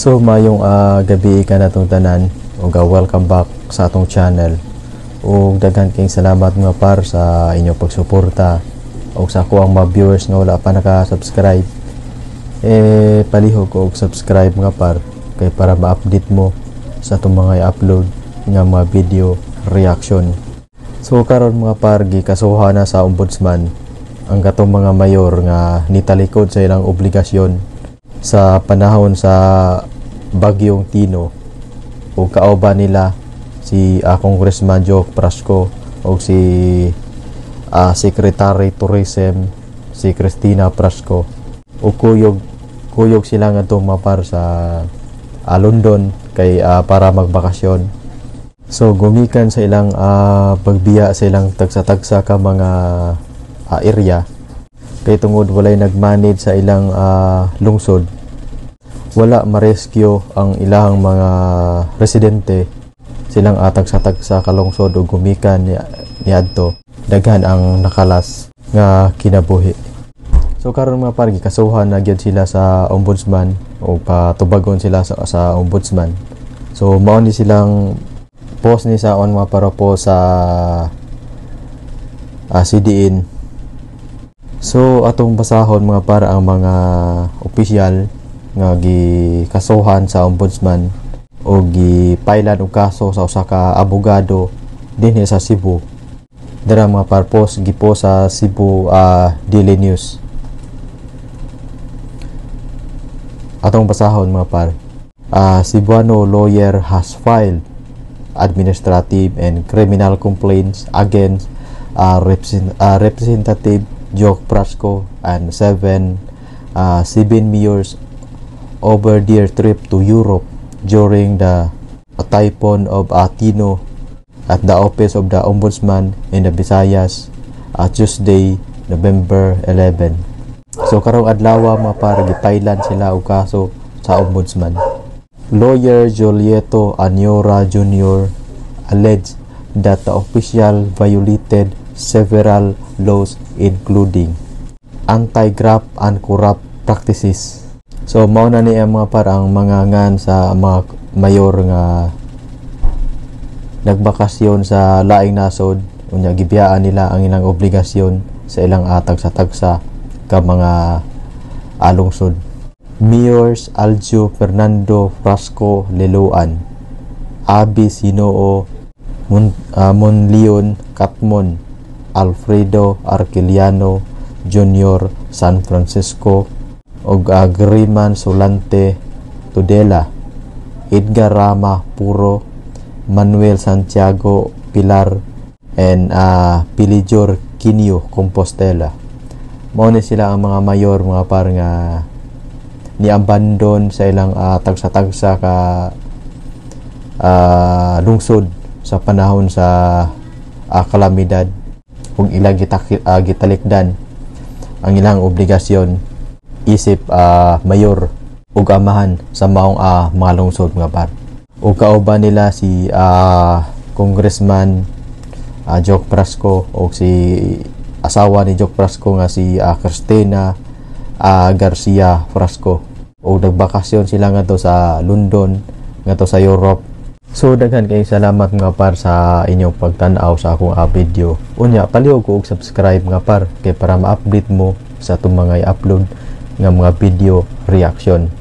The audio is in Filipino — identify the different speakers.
Speaker 1: So mayong gabi ka na itong tanan ug welcome back sa atong channel ug daghan kayong salamat mga par sa inyong pagsuporta ug sa ako ang mga viewers nga wala pa naka-subscribe palihog og subscribe mga par kay para ma-update mo sa atong mga i-upload nga mga video reaction. So karon mga par gikasuhan na sa ombudsman ang katong mga mayor nga nitalikod sa ilang obligasyon sa panahon sa Bagyong Tino o kauban nila si Congressman Joke Prasco o si Secretary Tourism si Cristina Prasco o kuyog sila nga itong mapar sa London kay para magbakasyon. So gumikan sa ilang pagbiya sa ilang tagsa-tagsa ka mga area kay tungod walay nagmanage sa ilang lungsod, wala ma-rescue ang ilang mga residente silang tagsa-tagsa ka lungsod o gumikan niadto daghan ang nakalas nga kinabuhi. So karon mga par gikasuhan na gyud sila sa ombudsman o patubagon sila sa ombudsman. So mao ni silang post ni sa on mga para po sa CDN. So atong basahon mga para ang mga opisyal nga gikasuhan sa ombudsman o gipailan og kaso sa usa ka abogado dinhi sa Cebu. Dara mga par post gipo sa Cebu Daily News. Atong basahon mga par. Cebuano lawyer has filed administrative and criminal complaints against Representative Joke Prasco and seven mayors over their trip to Europe during the typhoon of Tino at the office of the Ombudsman in the Visayas Tuesday, November 11. So karong adlaw mga par gipailan sila og kaso sa Ombudsman. Lawyer Julieto Anyora Jr. alleged that the official violated several laws including anti-graft and corrupt practices. So mao na ni mga parang mga ngan sa mga mayor nga nagbakasyon sa laing nasod unya gibiyaan nila ang ilang obligasyon sa ilang tagsa-tagsa ka mga lungsod. Mayors Aljo Fernando Prasco Leloan, Abi Sinoo Monleon Catmon, Alfredo Arquiliano Jr. San Francisco og Griman Solante Tudela, Edgar Rama Puro, Manuel Santiago Pilar and Pilijor Quinio Compostela. Mao ni sila ang mga mayor mga par nga ni-abandon sa ilang tagsa-tagsa ka lungsod sa panahon sa kalamidad kung ilang gitalikdan ang ilang obligasyon isip mayor ug amahan sa maong mga lungsod mga par. Ug kauban nila si Congressman Joke Prasco o si asawa ni Joke Prasco nga si Cristina Garcia Prasco o nagbakasyon sila nga to sa London nga to sa Europe. So daghan kayong salamat nga par sa inyong pagtan-aw sa akong video. Unya palihog ko og subscribe nga par kay para ma-update mo sa itong mga i-upload nga mga video reaction.